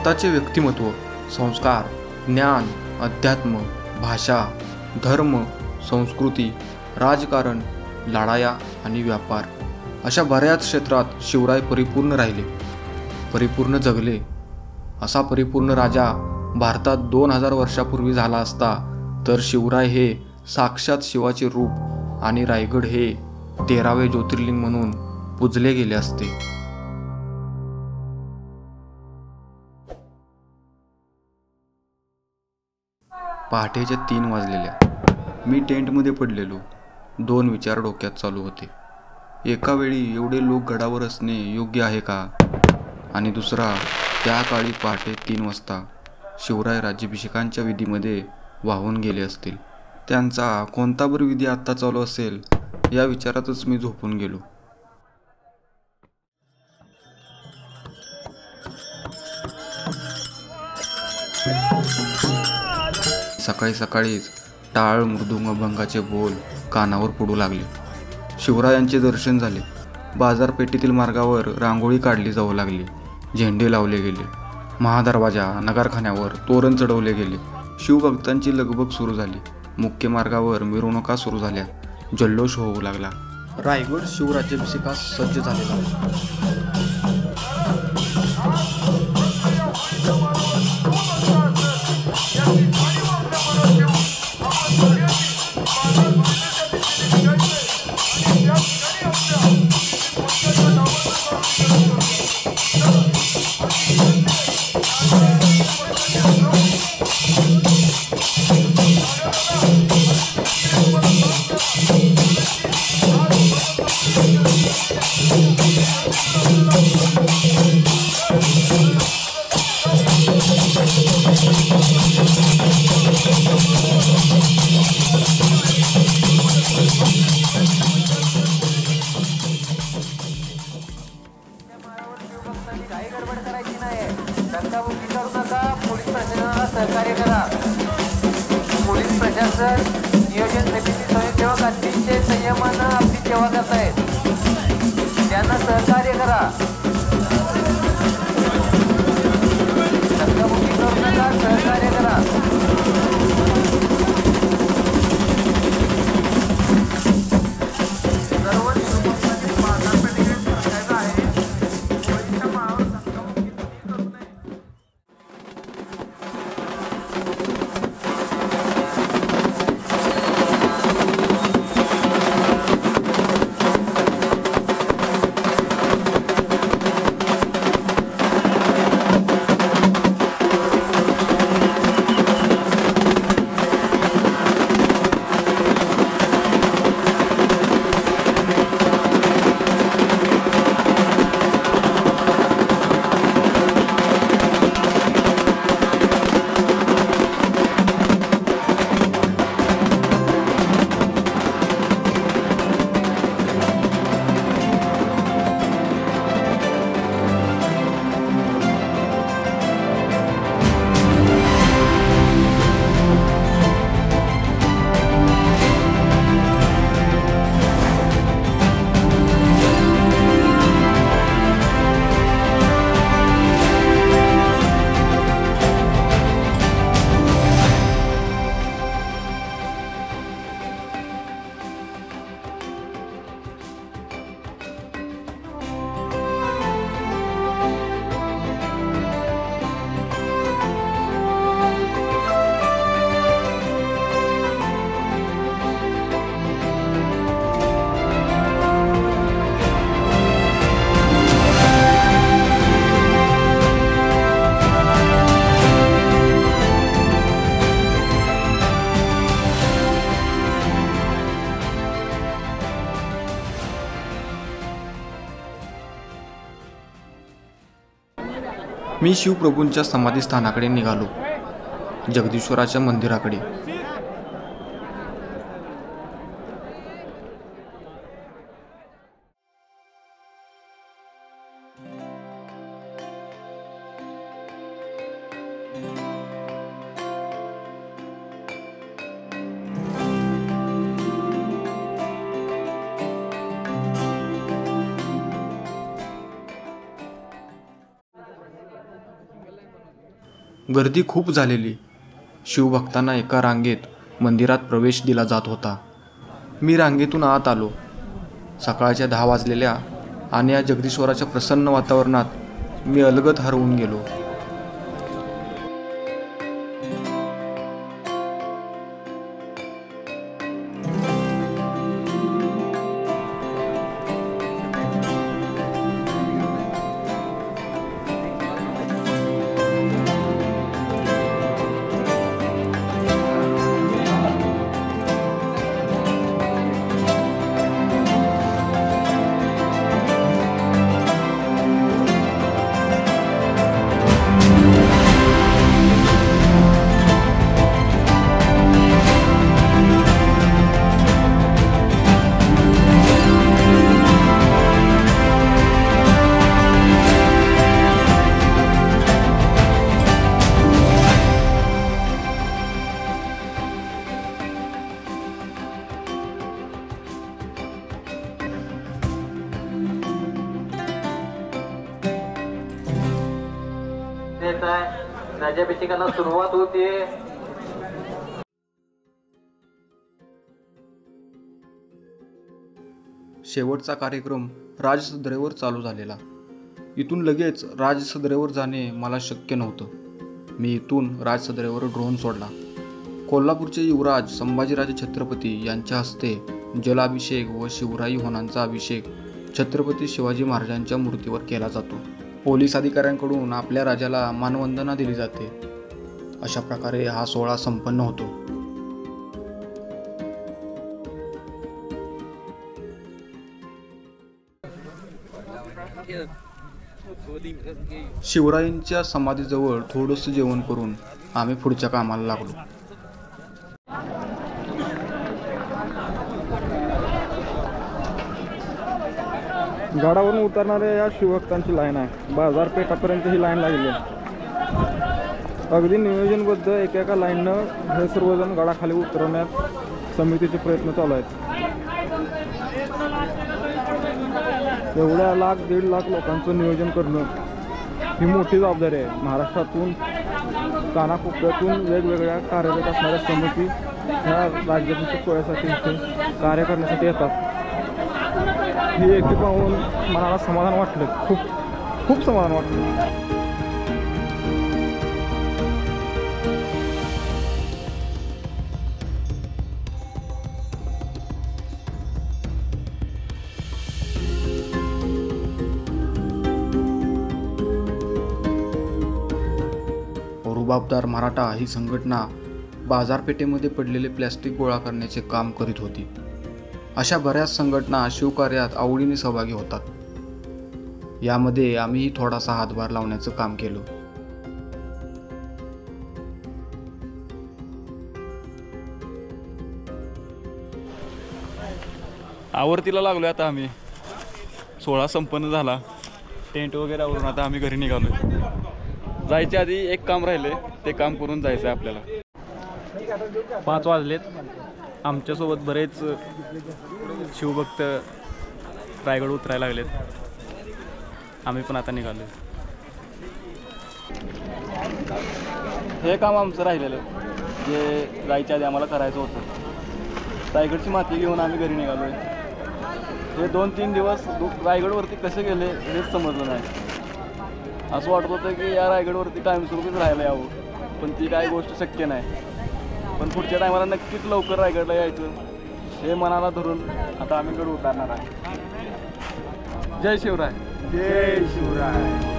भारताचे व्यक्तिमत्व, संस्कार, ज्ञान, अध्यात्म, भाषा, धर्म, संस्कृती, राजकारण, लढाया आणि व्यापार अशा बऱ्याच क्षेत्रात शिवराय परिपूर्ण राहिले, परिपूर्ण जगले. असा परिपूर्ण राजा भारतात 2000 वर्षापूर्वी झाला असता तर शिवराय हे साक्षात शिवाचे रूप आणि रायगड हे 13वे ज्योतिर्लिंग म्हणून पूजले गेले असते. पहाटेच्या 3 वाजलेल्या. मी टेंटमध्ये पडलेलो. 2 विचार डोक्यात चालू होते. एका वेळी एवढे लोक गडावर असणे योग्य आहे का? आणि दुसरा, त्या काळी पहाटे 3 वाजता शिवराय राज्याभिषेकांच्या विधीमध्ये वाहून गेले असतील. त्यांचा कोणता बरं विधी आत्ता चालू असेल या विचारातच मी झोपून गेलो. सकाळी सकाळीच टाळ मृदुंग अभंगाचे बोल कानावर पडू लागले. शिवरायांचे दर्शन झाले. बाजारपेठेतील मार्गावर रांगोळी काढली जाऊ लागली. झेंडे लावले गेले. महादरवाजा, नगारखान्यावर तोरण चढवले गेले. शिवभक्तांची लगबग सुरू झाली. मुख्य मार्गावर मिरवणुका सुरू झाल्या. जल्लोष होऊ लागला. रायगड शिवराज्याभिषेकास सज्ज झालेला. काही गडबड करायची नाही. धक्काबुक्की करू नका. पोलीस प्रशासनाला सहकार्य करा. पोलीस प्रशासन, नियोजन समिती, स्वयंसेवक अतिशय संयमानं आपली सेवा करतायत. त्यांना सहकार्य करा. धक्काबुक्की करू नका. सहकार्य करा. मी शिवप्रभूंच्या समाधीस्थानाकडे निघालो. जगदीश्वराच्या मंदिराकडे. गर्दी खूप झालेली. शिवभक्तांना एका रांगेत मंदिरात प्रवेश दिला जात होता. मी रांगेतून आत आलो. सकाळच्या 10 वाजलेल्या आणि या जगदीश्वराच्या प्रसन्न वातावरणात मी अलगद हरवून गेलो. नजाभिषेकाला सुरुवात होते. शेवटचा कार्यक्रम राजसदरेवर चालू झालेला. इथून लगेच राजसदरेवर जाणे मला शक्य नव्हतं. मी इथून राजसदरेवर ड्रोन सोडला. कोल्हापूरचे युवराज संभाजीराजे छत्रपती यांच्या हस्ते जलाभिषेक व शिवराई होणांचा अभिषेक छत्रपती शिवाजी महाराजांच्या मूर्तीवर केला जातो. पोलीस अधिकाऱ्यांकडून आपल्या राजाला मानवंदना दिली जाते. अशा प्रकारे हा सोहळा संपन्न होतो. शिवरायांच्या समाधीजवळ थोडंसं जेवण करून आम्ही पुढच्या कामाला लागलो. गडावरून उतरणाऱ्या या शिवभक्तांची लाईन आहे. बाजारपेठापर्यंत ही लाईन लागली आहे. अगदी नियोजनबद्ध एकेका लाईननं हे सर्वजण गडाखाली उतरवण्यात समितीचे प्रयत्न चालू आहेत. एवढ्या 1,00,000-1.5 लाख लोकांचं नियोजन करणं ही मोठी जबाबदारी आहे. महाराष्ट्रातून कानाकोपऱ्यातून वेगवेगळ्या कार्यरत असणाऱ्या समिती ह्या राज्याभिषेक सोहळ्यासाठी इथे कार्य करण्यासाठी येतात. ही एकी पाहून मनाला समाधान वाटलं. खूप समाधान वाटलं. रुबाबदार मराठा ही संघटना बाजारपेठेमध्ये पडलेले प्लॅस्टिक गोळा करण्याचे काम करीत होती. अशा बऱ्याच संघटना शिवकार्यात आवडीने सहभागी होतात. यामध्ये आम्हीही थोडासा हातभार लावण्याचं काम केलं. आवर्तीला लागलो. आता आम्ही सोहळा संपन्न झाला. टेंट वगैरे आवरून आता आम्ही घरी निघालो. जायच्या आधी एक काम राहिले, ते काम करून जायचं आहे आपल्याला. 5 वाजलेत. आमच्यासोबत बरेच शिवभक्त रायगड उतरायला लागलेत. आम्ही पण आता निघालो. हे काम आमचं राहिलेलं जे जायच्या आधी आम्हाला करायचं होतं. रायगडची माती घेऊन आम्ही घरी निघालो आहे. हे 2-3 दिवस रायगडवरती कसे गेले हेच समजलं नाही. असं वाटत होतं की या रायगडवरती कायमस्वरूपीच राहायला यावं, पण ती काही गोष्ट शक्य नाही. पण पुढच्या टायमाला नक्कीच लवकर रायगडला यायचं हे मनाला धरून आता आम्ही गड उतारणार आहे. जय शिवराय. जय शिवराय.